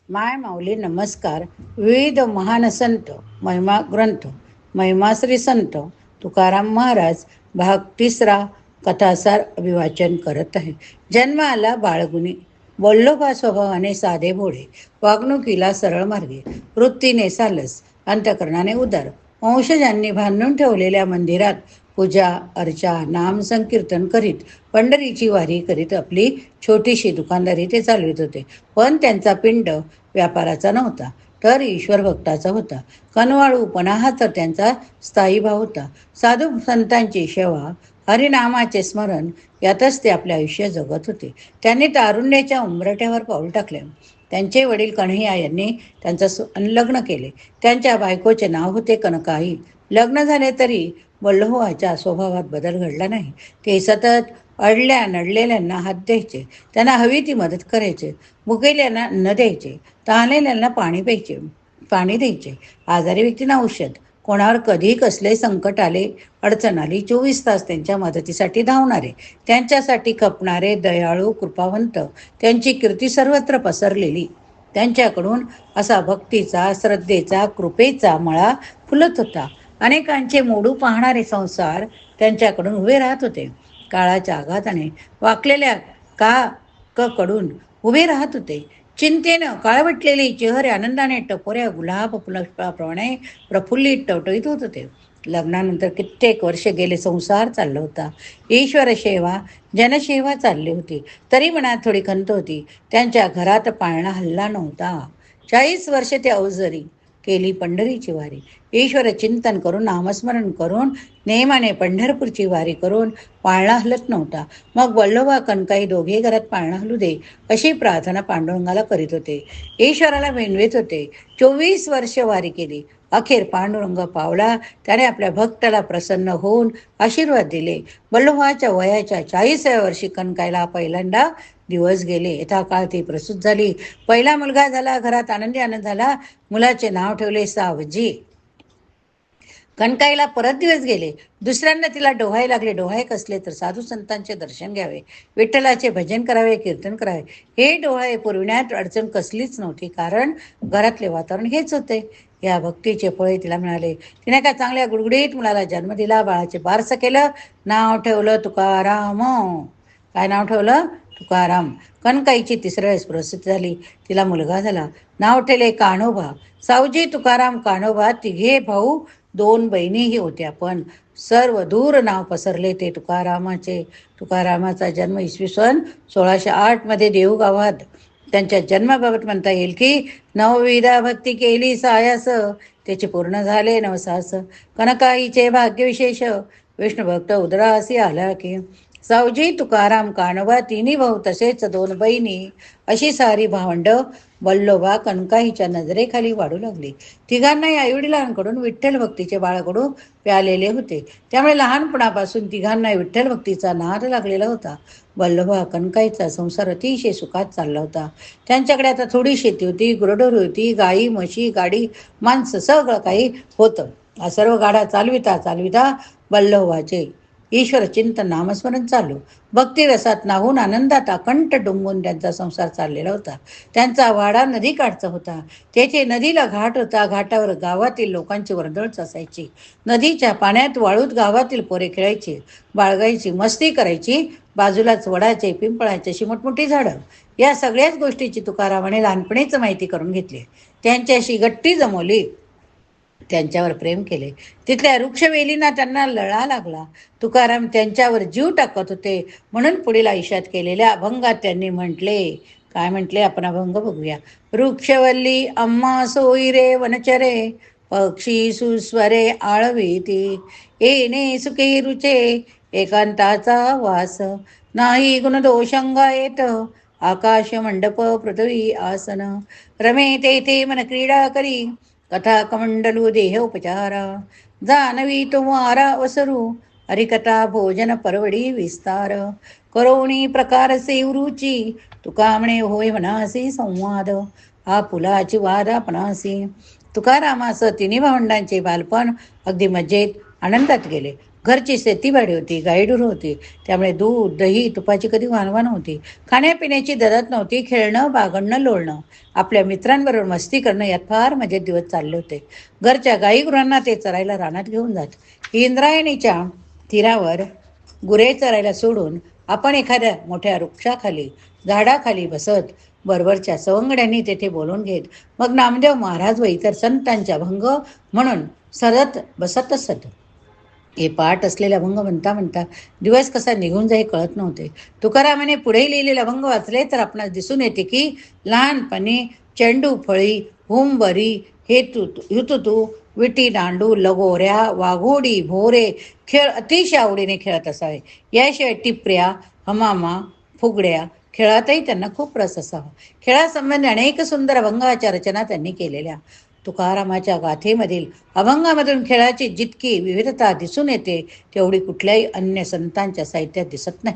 माय माऊली नमस्कार. विविध महान संत, महिमा ग्रंथ, महिमाश्री संत तुकाराम महाराज, भाग तिसरा, कथासार अभिवाचन करत आहे. जन्म आला बाळगुणी, बोल्लोबा स्वभावाने साधे भोळे, वागणुकीला सरळ मार्गे, वृत्तीने सालस, अंतकरणाने उदार, वंशजांनी बांधून ठेवलेल्या मंदिरात पूजा अर्चा नाम संकीर्तन करीत पंढरीची वारी करीत आपली छोटीशी दुकानदारी ते चालवित होते. पण त्यांचा पिंड व्यापाराचा नव्हता, तर ईश्वर भक्ताचा होता. कनवाळूपणा हा तर त्यांचा स्थायी भाव होता. साधू संतांची सेवा, हरिनामाचे स्मरण यातच ते आपले आयुष्य जगत होते. त्यांनी तारुण्याच्या उंबरठ्यावर पाऊल टाकले. त्यांचे वडील कन्हैया यांनी त्यांचं लग्न केले. त्यांच्या बायकोचे नाव होते कनकाई. लग्न झाले तरी वल्लभाच्या स्वभावात बदल घडला नाही. ते सतत अडल्या नडलेल्यांना हात द्यायचे, त्यांना हवी ती मदत करायचे, भुकेल्यांना अन्न द्यायचे, तहानलेल्यांना पाणी द्यायचे, आजारी व्यक्तींना औषध, कोणावर कधी कसले संकट आले, अडचण आली, 24 तास त्यांच्या मदतीसाठी धावणारे, त्यांच्यासाठी खपणारे दयाळू कृपावंत, त्यांची कीर्ती सर्वत्र पसरलेली. त्यांच्याकडून असा भक्तीचा, श्रद्धेचा, कृपेचा मळा फुलत होता. अनेकांचे मोडू पाहणारे संसार त्यांच्याकडून उभे राहत होते. काळाच्या आघाताने वाकलेल्या कडून उभे राहत होते. चिंतेनं काळवटलेले चेहरे आनंदाने टपोऱ्या गुलाब पुष्पाप्रमाणे प्रफुल्लित टवटवीत होत होते. लग्नानंतर कित्येक वर्ष गेले, संसार चालला होता, ईश्वर सेवा जनसेवा चालली होती. तरी मनात थोडी खंत होती. त्यांच्या घरात पाळणा हल्ला नव्हता. 40 वर्ष ते अवजरी केली पंढरीची वारी. ईश्वर चिंतन करून नामस्मरण करून नेमाने पंढरपूरची वारी करून पाळणा हलत नव्हता. मग वल्लोबा कनकाई दोघे घरात पाळणा हलू दे अशी प्रार्थना पांडुरंगाला करीत होते. ईश्वराला विनवित होते. 24 वर्ष वारी केली. अखेर पांडुरंग पावला. त्याने आपल्या भक्ताला प्रसन्न होऊन आशीर्वाद दिले. वल्लोबाच्या वयाच्या 40व्या वर्षी कनकाईला पहिल्यांदा दिवस गेले. यथा काळ ती प्रसूत झाली. पहिला मुलगा झाला. घरात आनंदी आनंद झाला. मुलाचे नाव ठेवले सावजी. कनकाईला परत दिवस गेले. दुसऱ्यांदा तिला डोहाय लागले. डोहाय कसले तर साधू संतांचे दर्शन घ्यावे, विठ्ठलाचे भजन करावे, कीर्तन करावे. हे डोहाळे पुरविण्यात अडचण कसलीच नव्हती, कारण घरातले वातावरण हेच होते. या भक्तीचे फळे तिला मिळाले. तिने एका चांगल्या गुडगुडीत मुलाला जन्म दिला. बाळाचे बारसं केलं. नाव ठेवलं तुकाराम. काय नाव ठेवलं? तुकाराम. कनकाईची 3ऱ्या वेळेस प्रसूती झाली. तिला मुलगा झाला. नाव ठेवले कान्होबा. सावजी, तुकाराम, कान्होबा तिघे भाऊ. 2 बहिणीही होत्या, पण सर्व दूर नाव पसरले ते तुकारामाचे. तुकारामाचा जन्म इसवी सन 1608 मध्ये देऊगावात. त्यांच्या जन्माबाबत म्हणता येईल की नवविधा भक्ती केली सायास, त्याचे पूर्ण झाले नवसास. कनकाईचे भाग्यविशेष, विष्णुभक्त उदरासी आला की. सावजी, तुकाराम, कान्होबा तिन्ही भाऊ तसेच 2 बहिणी, अशी सारी भावंड वल्लोबा कनकाईच्या नजरेखाली वाढू लागली. तिघांनाही आईवडिलांकडून विठ्ठल भक्तीचे बाळकडू प्यालेले होते. त्यामुळे लहानपणापासून तिघांना विठ्ठल भक्तीचा नाद लागलेला होता. वल्लोबा कनकाईचा संसार अतिशय सुखात चालला होता. त्यांच्याकडे आता थोडी शेती होती, गुरढोर होती, गाई म्हशी गाडी माणसं सगळं काही होतं. हा सर्व गाडा चालविता वल्लोबाचे ईश्वर चिंतन नामस्मरण चालू. भक्ती रसात नाहून आनंदात अकंठ डुंबून त्यांचा संसार चाललेला होता. त्यांचा वाडा नदीकाठचा होता. तेथे नदीला घाट होता. घाटावर गावातील लोकांची वर्दळ असायची. नदीच्या पाण्यात वाळूत गावातील पोरे खेळायची, बाळगायची, मस्ती करायची. बाजूलाच वडाचे, पिंपळाचे अशी मोठमोठी झाडं. या सगळ्याच गोष्टीची तुकारामाने लहानपणीच माहिती करून घेतली. त्यांच्याशी गट्टी जमवली. त्यांच्यावर प्रेम केले. तिथल्या वृक्षवेलींना त्यांना लळा लागला. तुकाराम त्यांच्यावर जीव टाकत होते. म्हणून पुढील आयुष्यात केलेल्या अभंगात त्यांनी म्हटले. काय म्हटले आपण अभंग बघूया. वृक्षवल्ली अम्मा सोयी रे वनचरे, पक्षी सुस्वरे आळवीती, येणे सुखे रुचे एकांताचा वास, नाही गुणदोषंगा येत आकाश मंडप पृथ्वी आसन, रमे तेथे मन क्रीडा करी कथा कमंडलू देह उपचारा, जानवी तुम्हारा वसरू हरिकथा भोजन परवडी विस्तार, करोणी प्रकार सेवरूची तुका म्हणे होय मनासी संवाद, हा फुलाची वाद आपणासी. तुकारामास तिन्ही भावंडांचे बालपण अगदी मजेत आनंदात गेले. घरची शेतीवाडी होती, गाईडूर होती, त्यामुळे दूध दही तुपाची कधी वानवा नव्हती. खाण्यापिण्याची ददात नव्हती. खेळणं बागडणं लोळणं आपल्या मित्रांबरोबर मस्ती करणं यात फार मजेत दिवस चालले होते. घरच्या गाईगुरांना ते चरायला रानात घेऊन जात. इंद्रायणीच्या तीरावर गुरे चरायला सोडून आपण एखाद्या मोठ्या वृक्षाखाली झाडाखाली बसत बरोबरच्या सवंगड्यांनी तेथे बोलून घेत. मग नामदेव महाराज व इतर संतांच्या भंग म्हणून सरत बसत असत. हे पाठ असलेला अभंग म्हणता म्हणता दिवस कसा निघून जाई कळत नव्हते. तुकारामाने पुढे लिहिलेले अभंग वाचले तर आपणास दिसून येते की लहानपणी चेंडू फळी हुंबरी हुतुतू विटी दांडू लगोऱ्या वाघोडी भोरे खेळ अतिशय आवडीने खेळत असावे. याशिवाय टिपऱ्या हमामा फुगड्या खेळातही त्यांना खूप रस असावा. खेळासंबंधी अनेक सुंदर अभंगाच्या रचना त्यांनी केलेल्या. तुकारामाच्या गाथेमधील अभंगामधून खेळाची जितकी विविधता दिसून येते तेवढी कुठल्याही अन्य संतांच्या साहित्यात दिसत नाही.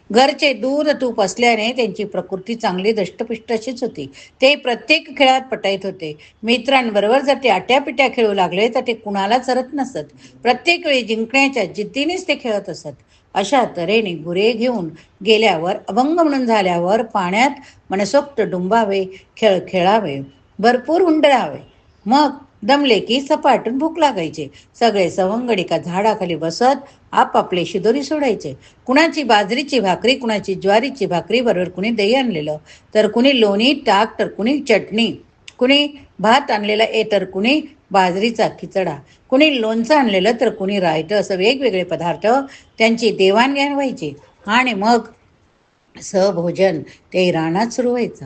घरचे दूध तूप असल्याने त्यांची प्रकृती चांगली दष्टपुष्ट अशीच होती. ते प्रत्येक खेळात पटाईत होते. मित्रांबरोबर जर ते आट्यापिट्या खेळू लागले तर ते कुणाला चरत नसत. प्रत्येक वेळी जिंकण्याच्या जिद्दीनेच ते खेळत असत. अशा तऱ्हेने गुरे घेऊन गेल्यावर अभंग म्हणून झाल्यावर पाण्यात मनसोक्त डुंबावे, खेळ खेळावे, भरपूर हुंडळावे. मग दमले की सपाटून भूक लागायचे. सगळे सवंगडी एका झाडाखाली बसत आपापले शिदोरी सोडायचे. कुणाची बाजरीची भाकरी, कुणाची ज्वारीची भाकरी, बरोबर कुणी दही आणलेलं तर कुणी लोणी ताक तर कुणी चटणी, कुणी भात आणलेला तर कुणी बाजरीचा खिचडा, कुणी लोणचं आणलेलं तर कुणी रायतं, असं वेगवेगळे पदार्थ त्यांची देवाणघेवाण व्हायची. आणि मग सहभोजन ते रानात सुरू व्हायचं.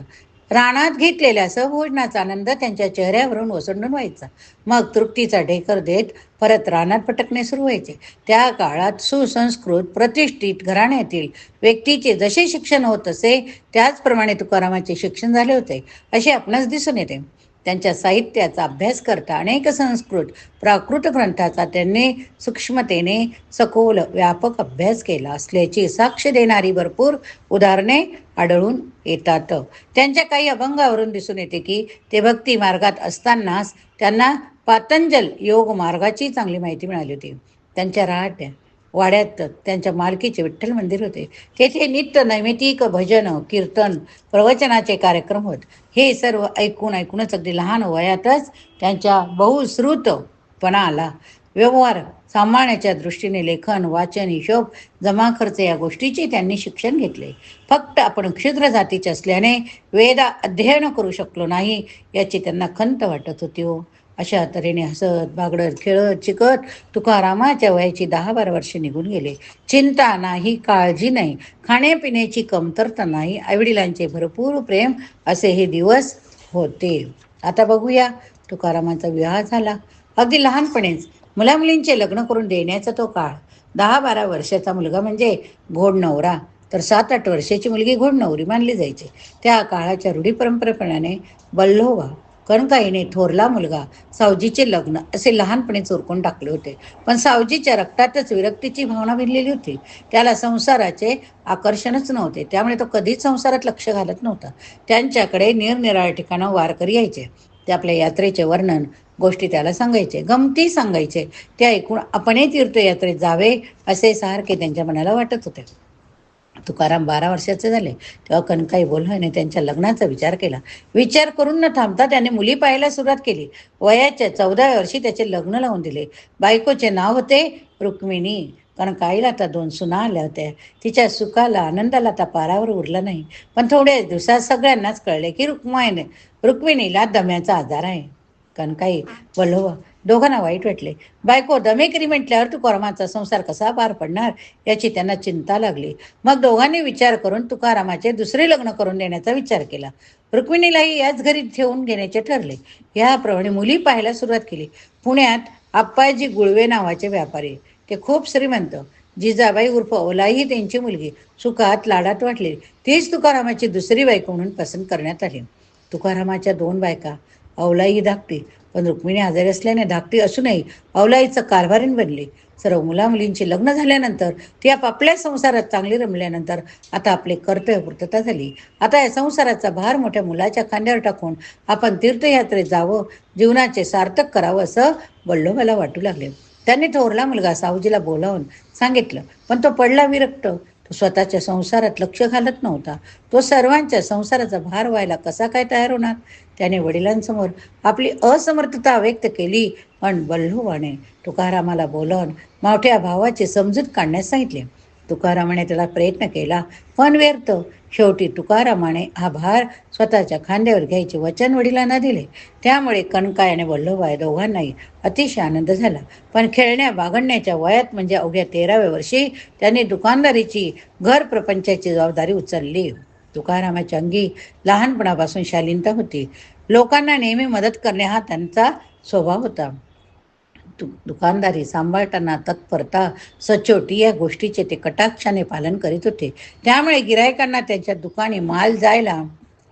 रानात घेतलेल्या सहभोजनाचा आनंद त्यांच्या चेहऱ्यावरून ओसंडून व्हायचा. मग तृप्तीचा ढेकर देत परत रानात पटकणे सुरू व्हायचे. त्या काळात सुसंस्कृत प्रतिष्ठित घराण्यातील व्यक्तीचे जसे शिक्षण होत असे त्याचप्रमाणे तुकारामाचे शिक्षण झाले होते असे आपणास दिसून येते. त्यांच्या साहित्याचा अभ्यास करता अनेक संस्कृत प्राकृत ग्रंथाचा त्यांनी सूक्ष्मतेने सखोल व्यापक अभ्यास केला असल्याची साक्ष देणारी भरपूर उदाहरणे आढळून येतात. त्यांच्या काही अभंगावरून दिसून येते की ते भक्ती मार्गात असतानाच त्यांना पातंजल योग मार्गाची चांगली माहिती मिळाली होती. त्यांच्या रहाट्या वाड्यात त्यांच्या मालकीचे विठ्ठल मंदिर होते. तेथे नित्य नैमित्तिक भजन कीर्तन प्रवचनाचे कार्यक्रम होत. हे सर्व ऐकूनच अगदी लहान वयातच त्यांच्या बहुश्रुतपणा आला. व्यवहार सांभाळण्याच्या दृष्टीने लेखन वाचन हिशोब जमा खर्च या गोष्टीचे त्यांनी शिक्षण घेतले. फक्त आपण क्षुद्र जातीचे असल्याने वेद अध्ययन करू शकलो नाही याची त्यांना खंत वाटत होती. अशा तऱ्हेने हसत बागडत खेळत शिकत तुकारामाच्या वयाची 10-12 वर्षे निघून गेले. चिंता नाही, काळजी नाही, खाण्यापिण्याची कमतरता नाही, आईवडिलांचे भरपूर प्रेम असे हे दिवस होते. आता बघूया तुकारामांचा विवाह झाला. अगदी लहानपणीच मुलामुलींचे लग्न करून देण्याचा तो काळ. 10-12 वर्षाचा मुलगा म्हणजे घोड नवरा तर 7-8 वर्षाची मुलगी घोड नवरी मानली जायची. त्या काळाच्या रूढी परंपरेप्रमाणे बल्लोबा कणकाईने थोरला मुलगा सावजीचे लग्न असे लहानपणीच उरकून टाकले होते. पण सावजीच्या रक्तातच विरक्तीची भावना भिनलेली होती. त्याला संसाराचे आकर्षणच नव्हते. त्यामुळे तो कधीच संसारात लक्ष घालत नव्हता. त्यांच्याकडे निरनिराळ्या ठिकाणं वारकरी यायचे. ते आपल्या यात्रेचे वर्णन गोष्टी त्याला सांगायचे, गमती सांगायचे. ते ऐकून आपणही तीर्थयात्रेत जावे असे सारखे त्यांच्या मनाला वाटत होते. तुकाराम 12 वर्षाचे झाले तेव्हा कणकाई बोलल्याने त्यांच्या लग्नाचा विचार केला. विचार करून न थांबता त्याने मुली पाहायला सुरुवात केली. वयाच्या 14व्या वर्षी त्याचे लग्न लावून दिले. बायकोचे नाव होते रुक्मिणी. कणकाईला आता 2 सुना आल्या होत्या. तिच्या सुखाला आनंदाला आता पारावर उरला नाही. पण थोड्याच दिवसात सगळ्यांनाच कळले की रुक्मिणीला दम्याचा आजार आहे. कणकाई वल्लोबा दोघांना वाईट वाटले. बायको दमेकरी म्हटल्यावर तुकारामाचा संसार कसा पार पडणार याची त्यांना चिंता लागली. मग दोघांनी विचार करून तुकारामाचे दुसरे लग्न करून देण्याचा विचार केला. रुक्मिणीलाही याच घरी ठेवून घेण्याचे ठरले. याप्रमाणे मुली पाहायला सुरुवात केली. पुण्यात आप्पाजी गुळवे नावाचे व्यापारी, ते खूप श्रीमंत. जिजाबाई उर्फ ओलाई त्यांची मुलगी सुखात लाडात वाटली. तीच तुकारामाची दुसरी बायको म्हणून पसंत करण्यात आली. तुकारामाच्या 2 बायका अवलाई धाकटी, पण रुक्मिणी आजारी असल्याने धाकटी असूनही अवलाईचं कारभारीण बनली. सर्व मुलामुलींची लग्न झाल्यानंतर ती आपापल्या संसारात चांगली रमल्यानंतर आता आपले कर्तव्य पूर्तता झाली. आता या संसाराचा भार मोठ्या मुलाच्या खांद्यावर टाकून आपण तीर्थयात्रेत जावं, जीवनाचे सार्थक करावं असं बल्लोबाला वाटू लागले. त्यांनी थोरला मुलगा सावजीला बोलावून सांगितलं, पण तो पडला विरक्त. तो स्वतःच्या संसारात लक्ष घालत नव्हता. तो सर्वांच्या संसाराचा भार व्हायला कसा काय तयार होणार? त्याने वडिलांसमोर आपली असमर्थता व्यक्त केली, पण बल्लूबाने तुकारामाला बोलावून मोठ्या भावाची समजूत काढण्यास सांगितले. तुकारामाने त्याला प्रयत्न केला, पण व्यर्थ. शेवटी तुकारामाने हा भार स्वतःच्या खांद्यावर घ्यायचे वचन वडिलांना दिले. त्यामुळे कनकाई आणि वल्लभभाई दोघांनाही अतिशय आनंद झाला. पण खेळण्या बागडण्याच्या वयात म्हणजे अवघ्या 13व्या वर्षी त्यांनी दुकानदारीची, घर प्रपंचाची जबाबदारी उचलली. तुकारामाच्या अंगी लहानपणापासून शालीनता होती. लोकांना नेहमी मदत करणे हा त्यांचा स्वभाव होता. दुकानदारी सांभाळताना तत्परता, सचोटी या गोष्टीचे ते कटाक्षाने पालन करीत होते. त्यामुळे गिरायकांना त्यांच्या दुकानी माल घ्यायला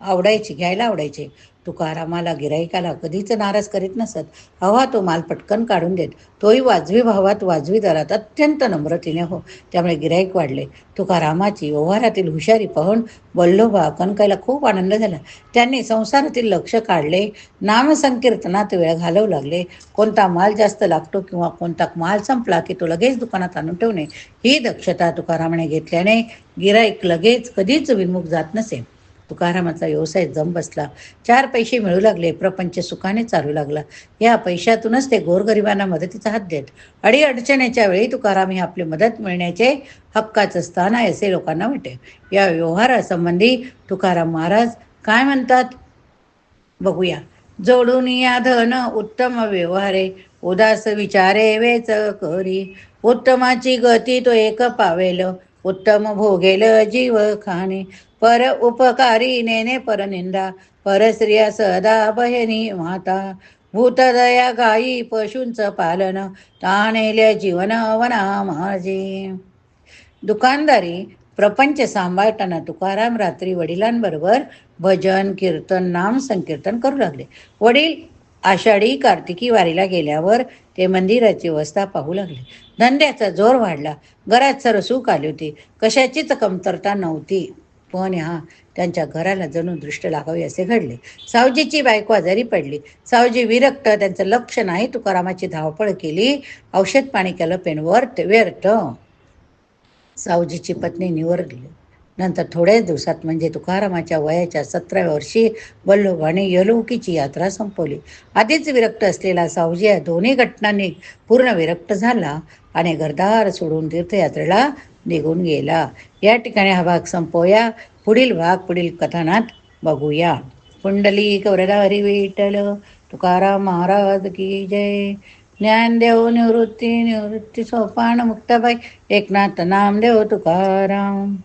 आवडायचे. तुकारामाला गिरायकाला कधीच नाराज करीत नसत. हवा तो माल पटकन काढून देत. तोही वाजवी भावात, वाजवी दरात, अत्यंत नम्रतेने हो. त्यामुळे गिराईक वाढले. तुकारामाची व्यवहारातील हुशारी पाहून वल्लोबा कनकाईला खूप आनंद झाला. त्यांनी संसारातील लक्ष काढले, नामसंकीर्तनात वेळ घालवू लागले. कोणता माल जास्त लागतो किंवा कोणता माल संपला की तो लगेच दुकानात आणून ठेवणे, ही दक्षता तुकारामाने घेतल्याने गिराईक लगेच कधीच विमुख जात नसे. तुकारामाचा व्यवसाय जम बसला. 4 पैसे मिळू लागले. प्रपंच सुखाने चालू लागला. या पैशातूनच ते गोरगरिबांना मदतीचा हात देत. अडीअडचणीच्या वेळी तुकाराम हे आपली मदत मिळण्याचे हक्काचं स्थान आहे असे लोकांना वाटे. या व्यवहारासंबंधी तुकाराम महाराज काय म्हणतात बघूया. जोडून या धन उत्तम व्यवहारे, उदास विचारे वेच करी. उत्तमाची गती तो एक पावेल, उत्तम भोगेल जीव खाणे. पर उपकारी नेने परनिंदा, परस्त्रिया सदा बहिणी माता. भूतदया गायी पशूंचं पालन, ताणेल्या जीवन वना माझे. दुकानदारी प्रपंच सांभाळताना तुकाराम रात्री वडिलांबरोबर भजन, कीर्तन, नाम संकीर्तन करू लागले. वडील आषाढी कार्तिकी वारीला गेल्यावर ते मंदिराची व्यवस्था पाहू लागले. धंद्याचा जोर वाढला. घरात सर्व सुख आली होती. कशाचीच कमतरता नव्हती. पण त्यांच्या घराला जणू दृष्ट लागावी असे घडले. सावजीची बायको आजारी पडली. सावजी विरक्त. त्यांचं लक्ष नाही. तुकारामाची धावपळ केली. औषध पाणी केलं, पेन व्यर्थ. सावजीची पत्नी निवर्गली. नंतर थोड्याच दिवसात म्हणजे तुकारामाच्या वयाच्या 17व्या वर्षी वल्लोबाने यलोकीची यात्रा संपवली. आधीच विरक्त असलेला सावजी या दोन्ही घटनांनी पूर्ण विरक्त झाला आणि घरदार सोडून तीर्थयात्रेला निघून गेला. या ठिकाणी हा भाग संपवूया. पुढील भाग पुढील कथनात बघूया. पुंडलिक वरदा हरी विठ्ठल तुकाराम महाराज की जय. ज्ञानदेव निवृत्ती सोपान मुक्ताबाई एकनाथ नामदेव तुकाराम.